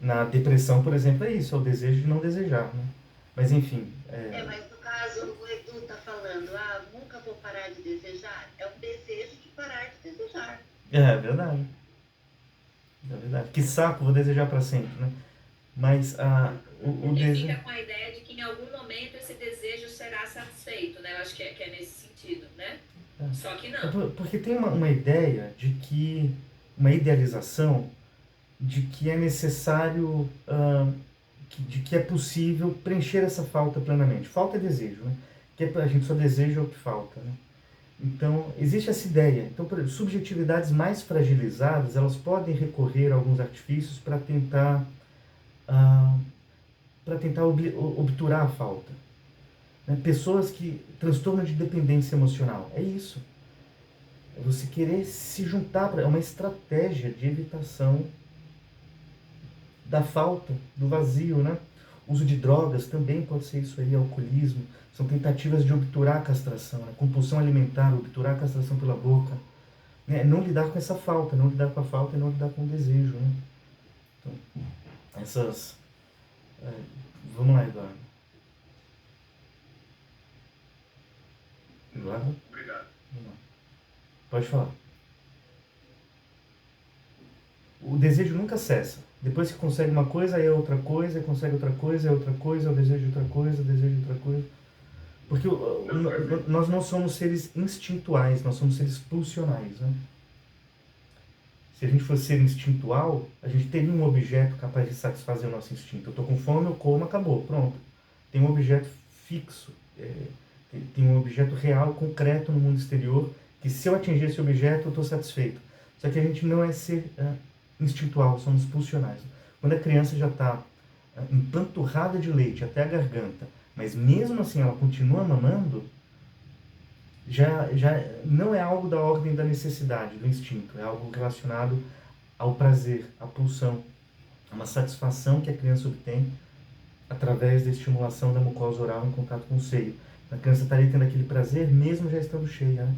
Na depressão, por exemplo, é isso, é o desejo de não desejar, né? Mas enfim... Mas no caso, o Edu está falando, nunca vou parar de desejar. É um desejo de parar de desejar. É verdade. É verdade. Que saco, vou desejar para sempre, né? Mas o Ele desejo... fica com a ideia de que em algum momento esse desejo será satisfeito, né? Eu acho que é nesse sentido, né? Só que não. Porque tem uma ideia de que... Uma idealização de que é necessário... de que é possível preencher essa falta plenamente. Falta é desejo, né? Que a gente só deseja o que falta, né? Então, existe essa ideia. Então, por exemplo, subjetividades mais fragilizadas, elas podem recorrer a alguns artifícios para tentar obturar a falta. Né? Pessoas que... Transtorno de dependência emocional. É isso. É você querer se juntar. É uma estratégia de evitação da falta, do vazio, né? O uso de drogas também pode ser isso aí, alcoolismo. São tentativas de obturar a castração, né? Compulsão alimentar, obturar a castração pela boca. Né? Não lidar com essa falta, não lidar com a falta e não lidar com o desejo, né? Então, essas... vamos lá, Eduardo. Eduardo? Obrigado. Vamos lá. Pode falar. O desejo nunca cessa. Depois que consegue uma coisa, aí é outra coisa, aí consegue outra coisa, é outra coisa, é o desejo de outra coisa, o desejo de outra coisa. Porque nós não somos seres instintuais, nós somos seres pulsionais, né? Se a gente fosse ser instintual, a gente teria um objeto capaz de satisfazer o nosso instinto. Eu estou com fome, eu como, acabou, pronto. Tem um objeto fixo, tem um objeto real, concreto no mundo exterior, que se eu atingir esse objeto, eu estou satisfeito. Só que a gente não é ser instintual, somos pulsionais. Quando a criança já está empanturrada de leite até a garganta, mas mesmo assim ela continua mamando, já não é algo da ordem da necessidade, do instinto, é algo relacionado ao prazer, à pulsão, a uma satisfação que a criança obtém através da estimulação da mucosa oral em contato com o seio. A criança está ali tendo aquele prazer mesmo já estando cheia, né?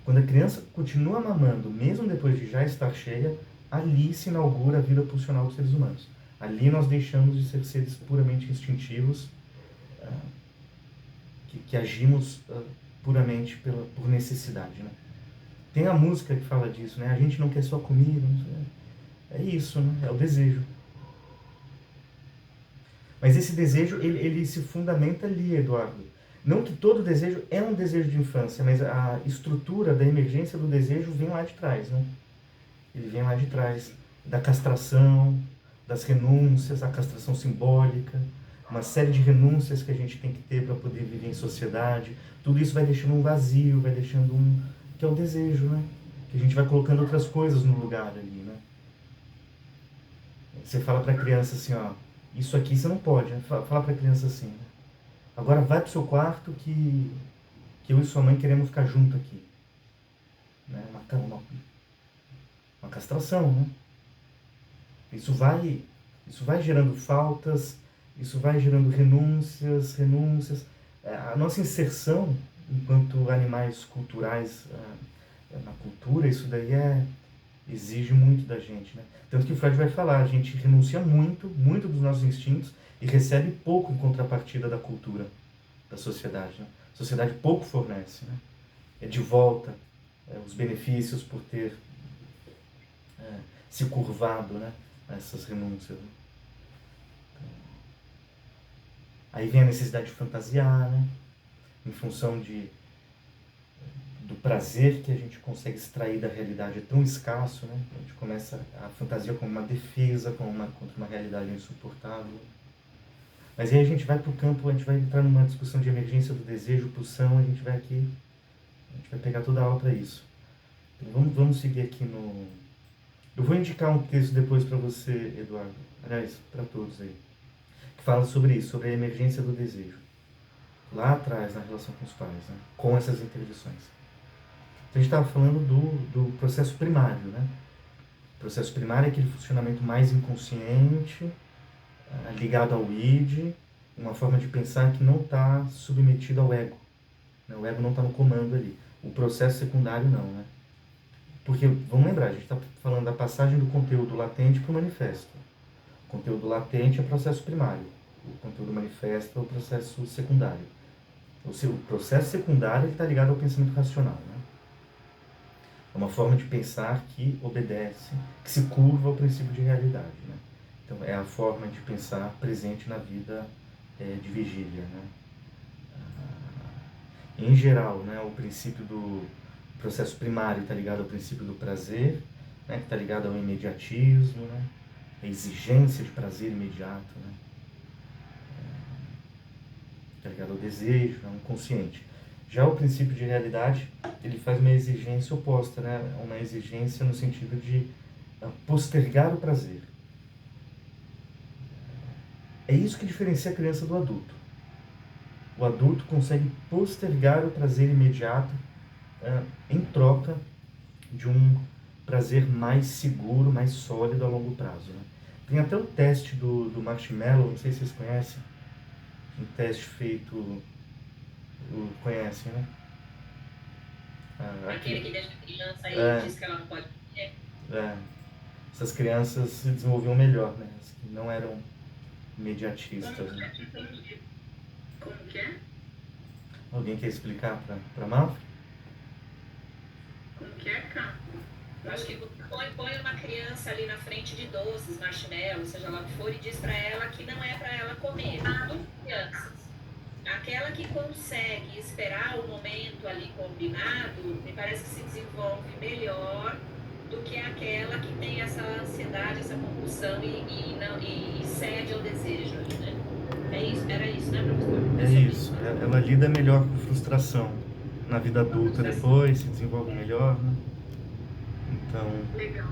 Quando a criança continua mamando, mesmo depois de já estar cheia, ali se inaugura a vida pulsional dos seres humanos. Ali nós deixamos de ser seres puramente instintivos, que agimos puramente por necessidade, né? Tem a música que fala disso, né? A gente não quer só comida, é isso, né? É o desejo. Mas esse desejo, ele se fundamenta ali, Eduardo. Não que todo desejo é um desejo de infância, mas a estrutura da emergência do desejo vem lá de trás, né? Ele vem lá de trás da castração, das renúncias, a castração simbólica, uma série de renúncias que a gente tem que ter para poder viver em sociedade. Tudo isso vai deixando um vazio, vai deixando que é o desejo, né? Que a gente vai colocando outras coisas no lugar ali, né? Você fala para a criança assim, ó, isso aqui você não pode, né? Fala para a criança assim, né? Agora vai pro seu quarto que eu e sua mãe queremos ficar junto aqui. Né? Uma castração, né? Isso vai gerando faltas, isso vai gerando renúncias. A nossa inserção enquanto animais culturais na cultura, isso daí exige muito da gente, né? Tanto que o Freud vai falar, a gente renuncia muito dos nossos instintos e recebe pouco em contrapartida da cultura, da sociedade, né? A sociedade pouco fornece, né? É de volta os benefícios por ter se curvado, né, a essas renúncias. Né? Aí vem a necessidade de fantasiar, né? Em função do prazer que a gente consegue extrair da realidade é tão escasso, né? A gente começa a fantasia como uma defesa contra uma realidade insuportável. Mas aí a gente vai para o campo, a gente vai entrar numa discussão de emergência do desejo, pulsão, a gente vai pegar toda a aula para isso. Então vamos seguir aqui no... Eu vou indicar um texto depois para você, Eduardo, aliás, para todos aí, que fala sobre isso, sobre a emergência do desejo. Lá atrás, na relação com os pais, né? Com essas interdições. Então, a gente estava falando do processo primário, né? O processo primário é aquele funcionamento mais inconsciente, ligado ao id, uma forma de pensar que não está submetido ao ego. Né? O ego não está no comando ali. O processo secundário não, né? Porque, vamos lembrar, a gente está falando da passagem do conteúdo latente para o manifesto. O conteúdo latente é o processo primário. O conteúdo manifesto é o processo secundário. O processo secundário está ligado ao pensamento racional. Né? É uma forma de pensar que obedece, que se curva ao princípio de realidade. Né? Então, é a forma de pensar presente na vida de vigília. Né? Em geral, né, o princípio do processo primário está ligado ao princípio do prazer, né, que está ligado ao imediatismo, né, a exigência de prazer imediato, né, está ligado ao desejo, ao inconsciente. Já o princípio de realidade, ele faz uma exigência oposta, né, uma exigência no sentido de postergar o prazer. É isso que diferencia a criança do adulto. O adulto consegue postergar o prazer imediato em troca de um prazer mais seguro, mais sólido a longo prazo. Né? Tem até o teste do Marshmallow, não sei se vocês conhecem, um teste feito, conhecem, né? Aquele que deixa a criança e diz que ela não pode comer. Essas crianças se desenvolviam melhor, né? As que não eram imediatistas. Né? Como que é? Alguém quer explicar para Malfa? Como que é, cara? Eu acho que põe uma criança ali na frente de doces, marshmallows, seja lá o que for, e diz para ela que não é para ela comer. Duas crianças. Aquela que consegue esperar o momento ali combinado, me parece que se desenvolve melhor do que aquela que tem essa ansiedade, essa compulsão e cede ao desejo. Né? Era isso, né, professor? É isso. Ela lida melhor com frustração na vida adulta depois, se desenvolve melhor, né? Então, legal.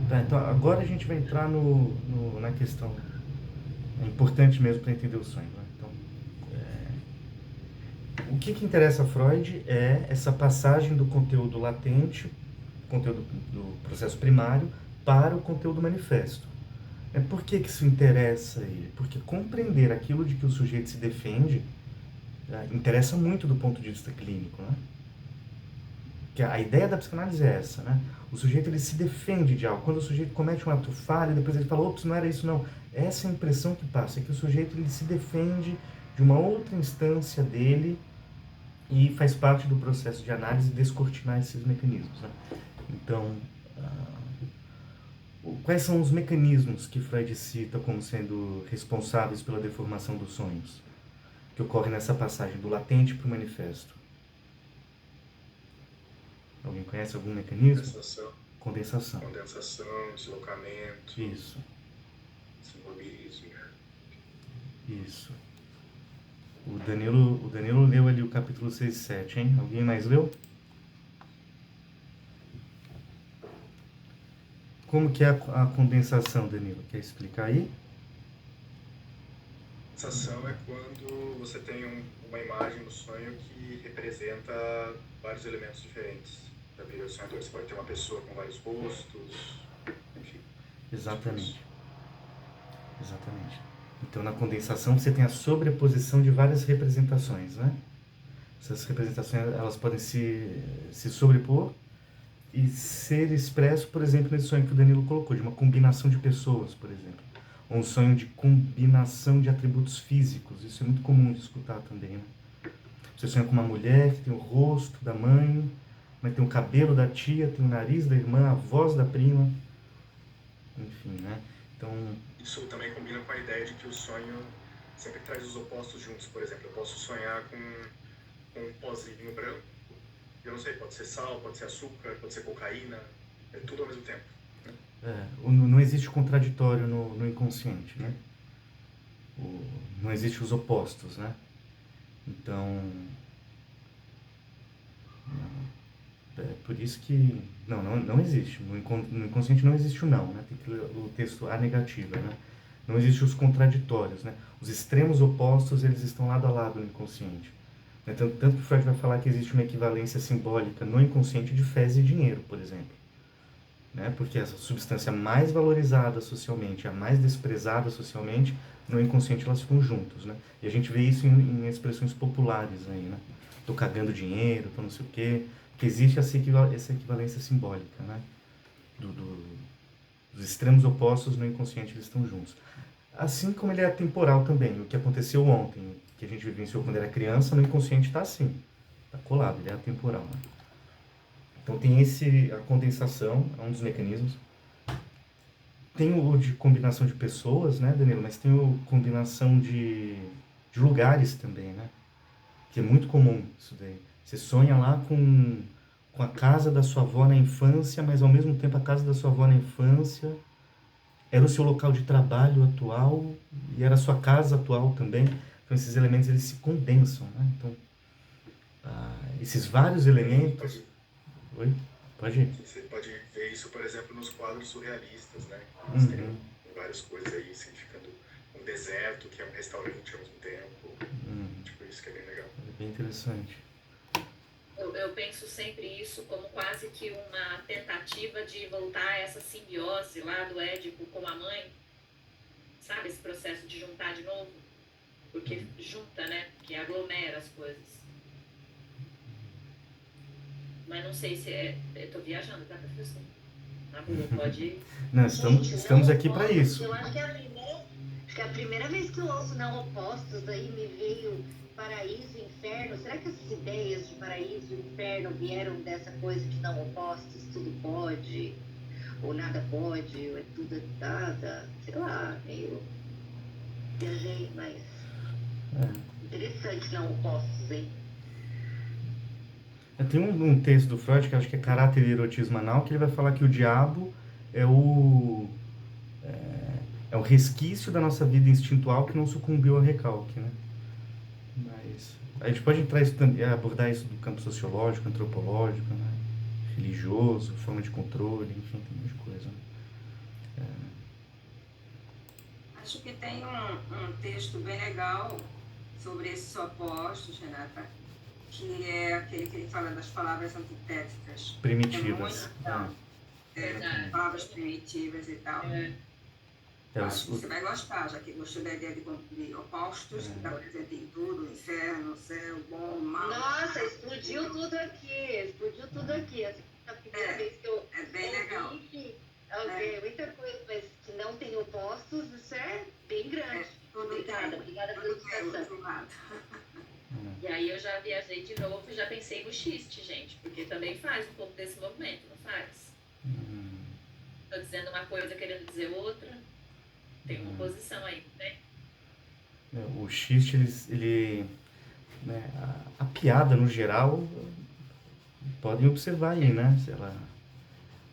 Tá, então agora a gente vai entrar na questão. É importante mesmo para entender o sonho. Né? Então, o que interessa a Freud é essa passagem do conteúdo latente, conteúdo do processo primário, para o conteúdo manifesto. Por que isso interessa ele? Porque compreender aquilo de que o sujeito se defende interessa muito do ponto de vista clínico, né? Que a ideia da psicanálise é essa, né? O sujeito ele se defende de algo. Quando o sujeito comete um ato falho, depois ele fala, ops, não era isso não. Essa é a impressão que passa, é que o sujeito ele se defende de uma outra instância dele e faz parte do processo de análise descortinar esses mecanismos. Né? Então, Quais são os mecanismos que Freud cita como sendo responsáveis pela deformação dos sonhos, que ocorre nessa passagem do latente para o manifesto? Alguém conhece algum mecanismo? Condensação. Condensação, deslocamento. Isso. Simbolismo. Isso. O Danilo leu ali o capítulo 6 e 7, hein? Alguém mais leu? Como que é a condensação, Danilo? Quer explicar aí? Condensação é quando você tem uma imagem no sonho que representa vários elementos diferentes da vida do sonhador. Você pode ter uma pessoa com vários rostos, enfim. Exatamente. Exatamente. Então, na condensação, você tem a sobreposição de várias representações, né? Essas representações, elas podem se sobrepor e ser expresso, por exemplo, nesse sonho que o Danilo colocou, de uma combinação de pessoas, por exemplo. Ou um sonho de combinação de atributos físicos. Isso é muito comum de escutar também, né? Você sonha com uma mulher que tem o rosto da mãe, mas tem o cabelo da tia, tem o nariz da irmã, a voz da prima. Enfim, né? Então... Isso também combina com a ideia de que o sonho sempre traz os opostos juntos. Por exemplo, eu posso sonhar com um pozinho branco. Eu não sei, pode ser sal, pode ser açúcar, pode ser cocaína. É tudo ao mesmo tempo. Não existe contraditório no inconsciente, né? Não existe os opostos, né? Então... por isso que... Não existe. No inconsciente não existe o não, né? Tem que ler o texto A negativa, né? Não existem os contraditórios, né? Os extremos opostos, eles estão lado a lado no inconsciente. Tanto que Freud vai falar que existe uma equivalência simbólica no inconsciente de fezes e dinheiro, por exemplo. Né? Porque essa substância mais valorizada socialmente, a mais desprezada socialmente, no inconsciente elas ficam juntos, né? E a gente vê isso em expressões populares aí, né? Tô cagando dinheiro, tô não sei o quê. Porque existe essa equivalência simbólica, né? Dos extremos opostos no inconsciente, eles estão juntos. Assim como ele é atemporal também. O que aconteceu ontem, que a gente vivenciou quando era criança, no inconsciente está assim. Está colado, ele é atemporal. Né? Então tem a condensação, é um dos mecanismos. Tem o de combinação de pessoas, né, Danilo? Mas tem o combinação de lugares também, né? Que é muito comum isso daí. Você sonha lá com a casa da sua avó na infância, mas ao mesmo tempo a casa da sua avó na infância era o seu local de trabalho atual e era a sua casa atual também. Então esses elementos eles se condensam, né? Então esses vários elementos... Oi? Pode ir. Você pode ver isso, por exemplo, nos quadros surrealistas, né? Eles têm várias coisas aí significando um deserto, que é um restaurante ao mesmo tempo. Tipo, isso que é bem legal. É bem interessante. Eu penso sempre isso como quase que uma tentativa de voltar a essa simbiose lá do Édipo com a mãe. Sabe, esse processo de juntar de novo? Porque junta, né? Que aglomera as coisas. Mas não sei se é... Eu tô viajando, tá, professor? Na boa, pode ir. Não, estamos aqui para isso. Eu acho que é a primeira vez que eu ouço não opostos, aí me veio paraíso e inferno. Será que essas ideias de paraíso e inferno vieram dessa coisa de não opostos? Tudo pode, ou nada pode, ou é tudo nada? Sei lá, meio... Viajei, mas... Interessante não opostos, hein? Tem um texto do Freud, que acho que é Caráter e Erotismo Anal, que ele vai falar que o diabo é o resquício da nossa vida instintual que não sucumbiu ao recalque, né? Mas a gente pode abordar isso do campo sociológico, antropológico, né? Religioso, forma de controle, enfim, tem muita coisa. Né? Acho que tem um texto bem legal sobre esses opostos, Renata, que é aquele que ele fala das palavras antitéticas. Primitivas. Palavras primitivas e tal. Acho que você vai gostar, já que gostou da ideia de opostos, que está presente em tudo, inferno, céu, bom, mal. Nossa, explodiu tudo aqui. Essa é a primeira vez que eu... É bem legal. Muita coisa, mas que não tem opostos, isso é bem grande. Obrigada pela explicação. E aí eu já viajei de novo e já pensei no xiste, gente, porque também faz um pouco desse movimento, não faz? estou dizendo uma coisa querendo dizer outra. Tem uma oposição aí, né? O xiste, né, a piada, no geral, podem observar aí, né?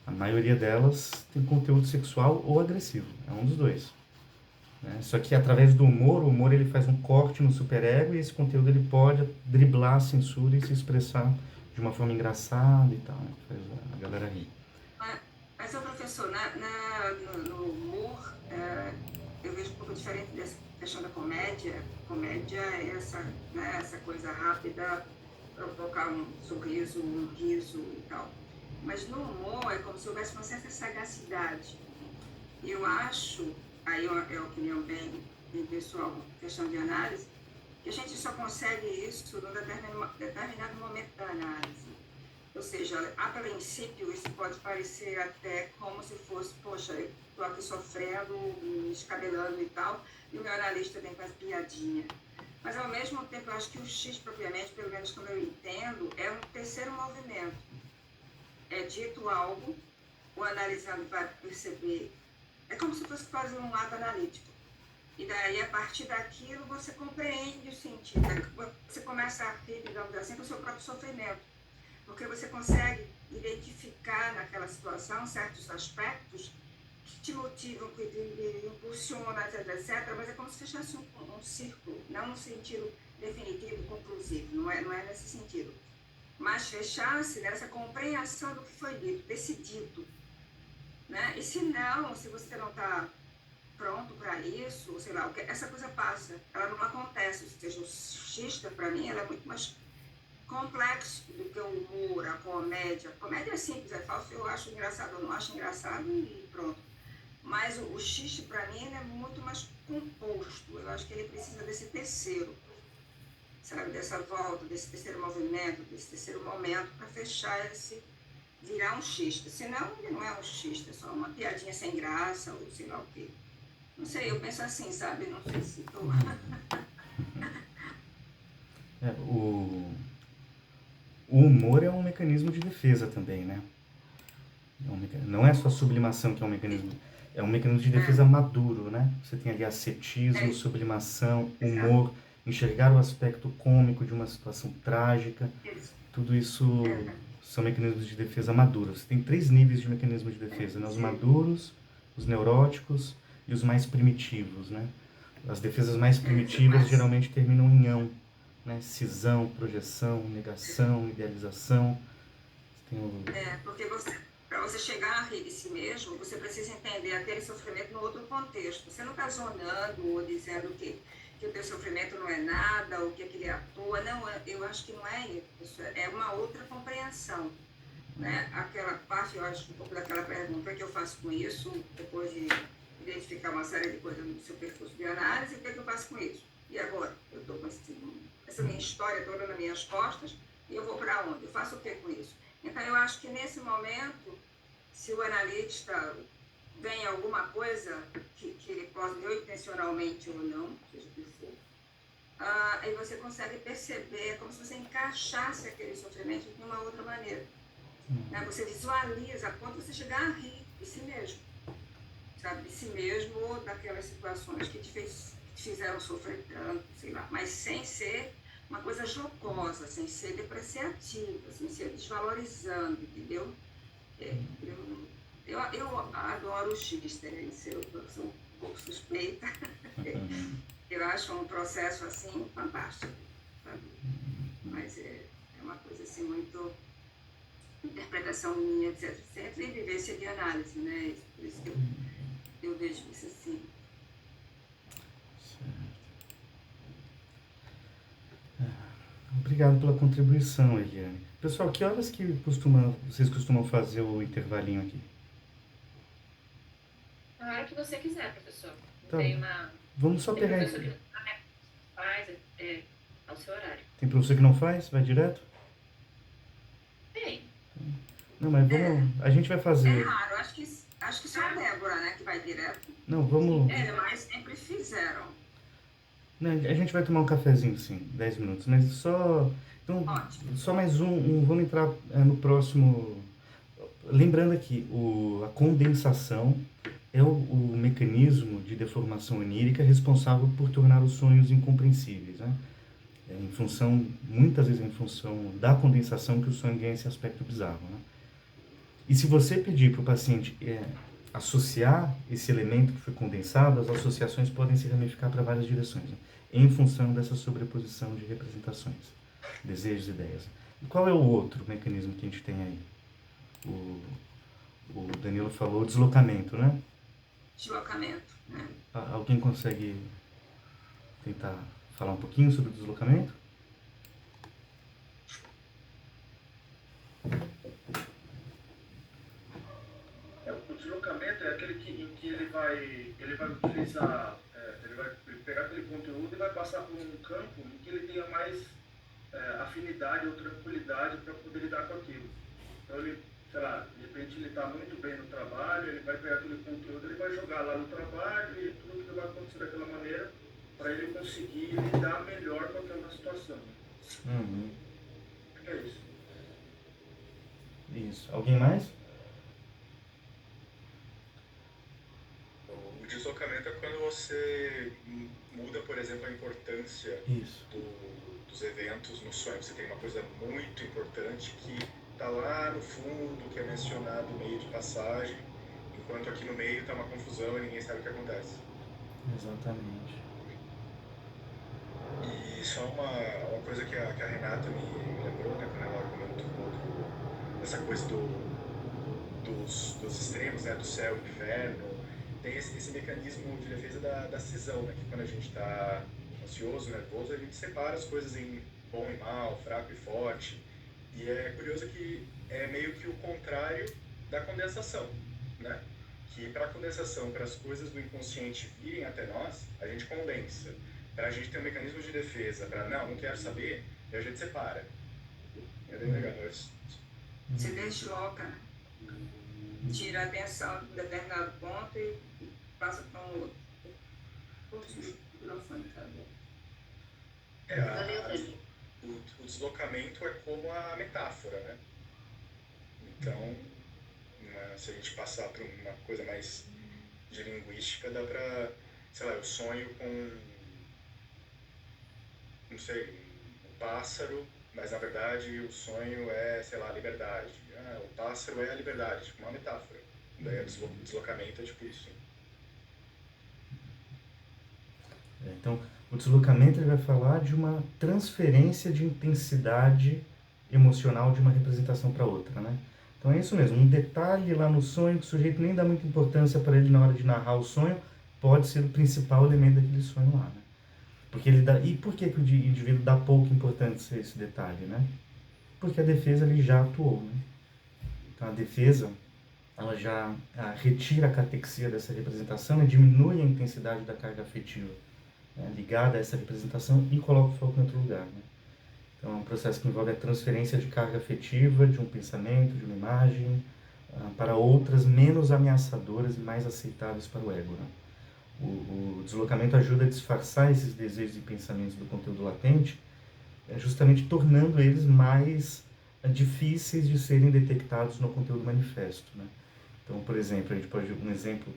A maioria delas tem conteúdo sexual ou agressivo. É um dos dois. Né? Só que através do humor, o humor ele faz um corte no superego e esse conteúdo ele pode driblar a censura e se expressar de uma forma engraçada e tal, né? Faz a galera rir. Mas, professor, no humor, eu vejo um pouco diferente dessa questão da comédia. Comédia é essa coisa rápida, provocar um sorriso, um riso e tal. Mas no humor é como se houvesse uma certa sagacidade. Eu acho, aí é a opinião bem pessoal, questão de análise, que a gente só consegue isso num determinado momento da análise. Ou seja, a princípio isso pode parecer até como se fosse, poxa, eu estou aqui sofrendo, me escabelando e tal, e o meu analista vem com as piadinhas. Mas ao mesmo tempo eu acho que o X propriamente, pelo menos como eu entendo, é um terceiro movimento. É dito algo, o analisando vai perceber, é como se fosse fazer um ato analítico. E daí, a partir daquilo, você compreende o sentido. Você começa a rir, digamos assim, do seu próprio sofrimento. Porque você consegue identificar naquela situação certos aspectos que te motivam, que te impulsionam, etc. Mas é como se fechasse um círculo, não no sentido definitivo, conclusivo, não é nesse sentido. Mas fechasse nessa compreensão do que foi dito, decidido. Né? E se não, se você não está pronto para isso, sei lá, essa coisa passa, ela não acontece. Ou seja, o xista, para mim, ela é muito mais complexo do que o humor, a comédia. A comédia é simples, é falso, eu acho engraçado, eu não acho engraçado e pronto. Mas o xiste, para mim, ele é muito mais composto. Eu acho que ele precisa desse terceiro, sabe, dessa volta, desse terceiro movimento, desse terceiro momento, para fechar virar um xista. Senão, ele não é um xista, é só uma piadinha sem graça, ou sei lá o quê. Não sei, eu penso assim, sabe? Não sei se estou... O humor é um mecanismo de defesa também, né? Não é só sublimação que é um mecanismo... É um mecanismo de defesa maduro, né? Você tem ali ascetismo, sublimação, humor, enxergar o aspecto cômico de uma situação trágica. Tudo isso são mecanismos de defesa maduros. Você tem 3 níveis de mecanismo de defesa, né? Os maduros, os neuróticos e os mais primitivos, né? As defesas mais primitivas geralmente terminam em ão, né? Cisão, projeção, negação, idealização. Porque para você chegar a rir de si mesmo, você precisa entender aquele sofrimento no outro contexto. Você não está zonando ou dizendo que o teu sofrimento não é nada, ou que aquele atua. Não, eu acho que não é isso. É uma outra compreensão. Né? Aquela parte, eu acho, um pouco daquela pergunta, o que eu faço com isso, depois de identificar uma série de coisas no seu percurso de análise, o que eu faço com isso? E agora? Eu estou com essa minha história toda nas minhas costas, e eu vou para onde? Eu faço o que com isso? Então, eu acho que nesse momento, se o analista vem alguma coisa que ele possa, ou intencionalmente ou não, seja o que for, aí você consegue perceber, é como se você encaixasse aquele sofrimento de uma outra maneira. Né? Você visualiza a ponto de você chegar a rir de si mesmo. Sabe? De si mesmo ou daquelas situações que te fizeram sofrer tanto, sei lá, mas sem ser uma coisa jocosa, sem ser depreciativa, sem ser desvalorizando, entendeu? Eu adoro o xista, né? Eu sou um pouco suspeita. Eu acho um processo, assim, fantástico, sabe? Mas é uma coisa, assim, muito interpretação minha, etc. Sempre em vivência de análise, né? Por isso que eu vejo isso assim. Obrigado pela contribuição, Eliane. Pessoal, que horas que vocês costumam fazer o intervalinho aqui? A hora que você quiser, professor. Tá. Tem uma... Vamos só pegar... Professor que faz ao seu horário. Tem professor que não faz? Vai direto? Tem. Não, mas vamos... A gente vai fazer... É raro, acho que só a Débora, né, que vai direto. Não, vamos... Mas sempre fizeram. Não, a gente vai tomar um cafezinho, sim, 10 minutos, mas só... Então, Ótimo. Só mais um... Vamos entrar no próximo... lembrando aqui, a condensação é o mecanismo de deformação onírica responsável por tornar os sonhos incompreensíveis, né? Muitas vezes em função da condensação que o sonho ganha esse aspecto bizarro, né? E se você pedir para o paciente associar esse elemento que foi condensado, as associações podem se ramificar para várias direções, né? Em função dessa sobreposição de representações, desejos e ideias. E qual é o outro mecanismo que a gente tem aí? O Danilo falou deslocamento, né? Deslocamento, né? Alguém consegue tentar falar um pouquinho sobre o deslocamento? O deslocamento é aquele em que ele vai utilizar, ele vai pegar aquele conteúdo e vai passar por um campo em que ele tenha mais afinidade ou tranquilidade para poder lidar com aquilo. Então ele, sei lá, de repente ele está muito bem no trabalho, ele vai pegar aquele conteúdo, ele vai jogar lá no trabalho e tudo que vai acontecer daquela maneira para ele conseguir lidar melhor com aquela situação. Uhum. É isso. Isso. Alguém mais? O deslocamento é quando você muda, por exemplo, a importância dos eventos no sonho. Você tem uma coisa muito importante que está lá no fundo, que é mencionado meio de passagem, enquanto aqui no meio está uma confusão e ninguém sabe o que acontece. Exatamente. E só uma coisa que a Renata me lembrou, né, quando ela comentou essa coisa dos extremos, né, do céu e do inferno. Tem esse mecanismo de defesa da cisão, né, que quando a gente está ansioso, nervoso, a gente separa as coisas em bom e mal, fraco e forte. E é curioso que é meio que o contrário da condensação, né? Que para a condensação, para as coisas do inconsciente virem até nós, a gente condensa. Para a gente ter um mecanismo de defesa, para não quero saber, e a gente separa. É bem legal isso. Você desloca, tira a atenção de um determinado ponto e passa para um outro. O deslocamento é como a metáfora, né? Então, se a gente passar para uma coisa mais de linguística, dá para, sei lá, eu sonho com, não sei, um pássaro, mas na verdade o sonho é, sei lá, a liberdade. O pássaro é a liberdade, tipo uma metáfora. Daí o deslocamento é tipo isso. Então, o deslocamento ele vai falar de uma transferência de intensidade emocional de uma representação para outra, né? Então é isso mesmo, um detalhe lá no sonho que o sujeito nem dá muita importância para ele na hora de narrar o sonho, pode ser o principal elemento daquele sonho lá, né? Porque ele dá, e por que o indivíduo dá pouca importância a esse detalhe, né? Porque a defesa ele já atuou, né? Então a defesa ela já retira a catexia dessa representação e diminui a intensidade da carga afetiva, né, ligada a essa representação e coloca o foco em outro lugar, né? Então é um processo que envolve a transferência de carga afetiva de um pensamento, de uma imagem, para outras menos ameaçadoras e mais aceitáveis para o ego, né? O deslocamento ajuda a disfarçar esses desejos e pensamentos do conteúdo latente, justamente tornando eles mais difíceis de serem detectados no conteúdo manifesto, né? Então, por exemplo, a gente pode um exemplo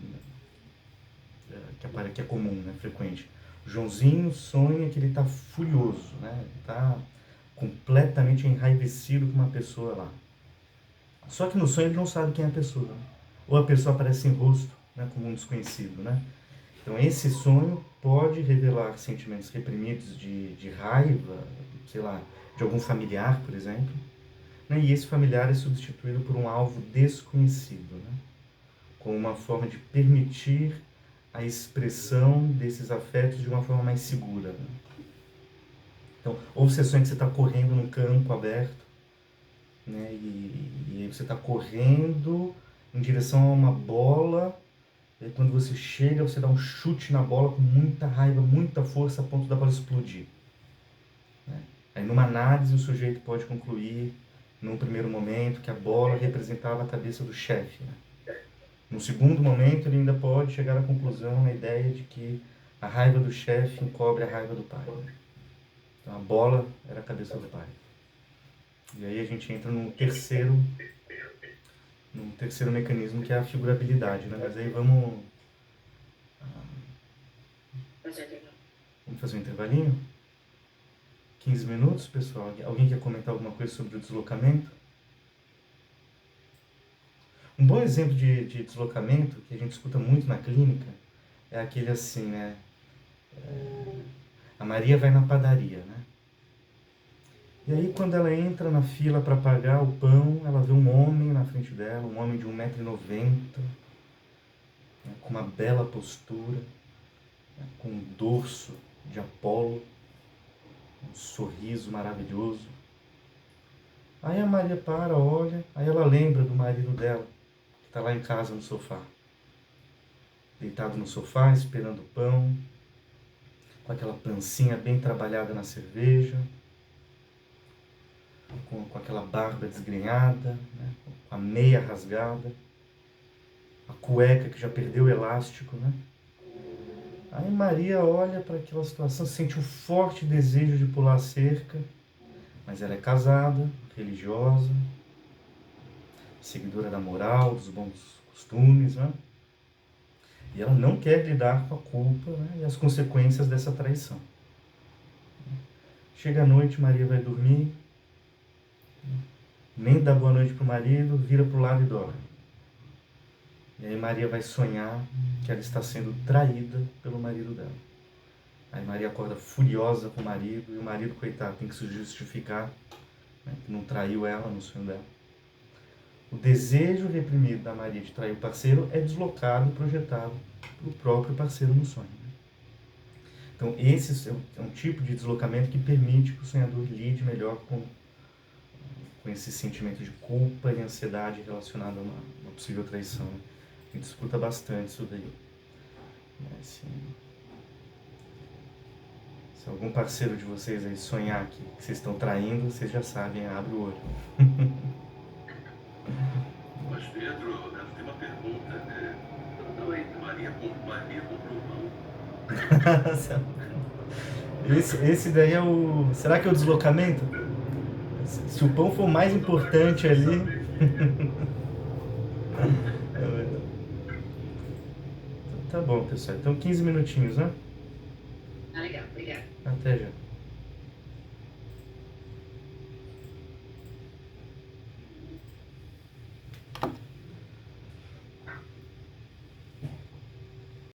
que é comum, né, frequente. O Joãozinho sonha que ele está furioso, né? Ele está completamente enraivecido com uma pessoa lá. Só que no sonho ele não sabe quem é a pessoa, né? Ou a pessoa aparece sem rosto, né, como um desconhecido, né? Então esse sonho pode revelar sentimentos reprimidos de raiva, sei lá, de algum familiar, por exemplo, né? E esse familiar é substituído por um alvo desconhecido, né? Como uma forma de permitir a expressão desses afetos de uma forma mais segura, né? Então, ou você sonha que você está correndo num campo aberto, né? E aí você está correndo em direção a uma bola, e aí quando você chega, você dá um chute na bola com muita raiva, muita força, a ponto da bola explodir, né? Aí numa análise o sujeito pode concluir, num primeiro momento, que a bola representava a cabeça do chefe, né? No segundo momento, ele ainda pode chegar à conclusão, na ideia de que a raiva do chefe encobre a raiva do pai, né? Então a bola era a cabeça do pai. E aí a gente entra no terceiro num terceiro mecanismo, que é a figurabilidade, né? Mas aí vamos fazer um intervalinho? 15 minutos, pessoal. Alguém quer comentar alguma coisa sobre o deslocamento? Um bom exemplo de deslocamento, que a gente escuta muito na clínica, é aquele assim, né? A Maria vai na padaria, né? E aí, quando ela entra na fila para pagar o pão, ela vê um homem na frente dela, um homem de 1,90 m, né, com uma bela postura, né, com um dorso de Apolo, um sorriso maravilhoso. Aí a Maria para, olha, aí ela lembra do marido dela, que está lá em casa no sofá. Deitado no sofá, esperando o pão, com aquela pancinha bem trabalhada na cerveja, com aquela barba desgrenhada, né? Com a meia rasgada, a cueca que já perdeu o elástico, né? Aí Maria olha para aquela situação, sente um forte desejo de pular a cerca, mas ela é casada, religiosa, seguidora da moral, dos bons costumes, né? E ela não quer lidar com a culpa, né, e as consequências dessa traição. Chega a noite, Maria vai dormir, nem dá boa noite para o marido, vira para o lado e dorme. E aí Maria vai sonhar que ela está sendo traída pelo marido dela. Aí Maria acorda furiosa com o marido, e o marido, coitado, tem que se justificar, né, que não traiu ela no sonho dela. O desejo reprimido da Maria de trair o parceiro é deslocado e projetado para o próprio parceiro no sonho. Então esse é um tipo de deslocamento que permite que o sonhador lide melhor com esse sentimento de culpa e ansiedade relacionado a uma possível traição. A gente escuta bastante isso daí. Se algum parceiro de vocês aí sonhar que vocês estão traindo, vocês já sabem, abre o olho. Mas Pedro, tem uma pergunta. Maria comprou pão. Esse daí é o... Será que é o deslocamento? Se o pão for mais importante ali... Tá bom, pessoal. Então 15 minutinhos, né? Ah, legal. Obrigada. Até já.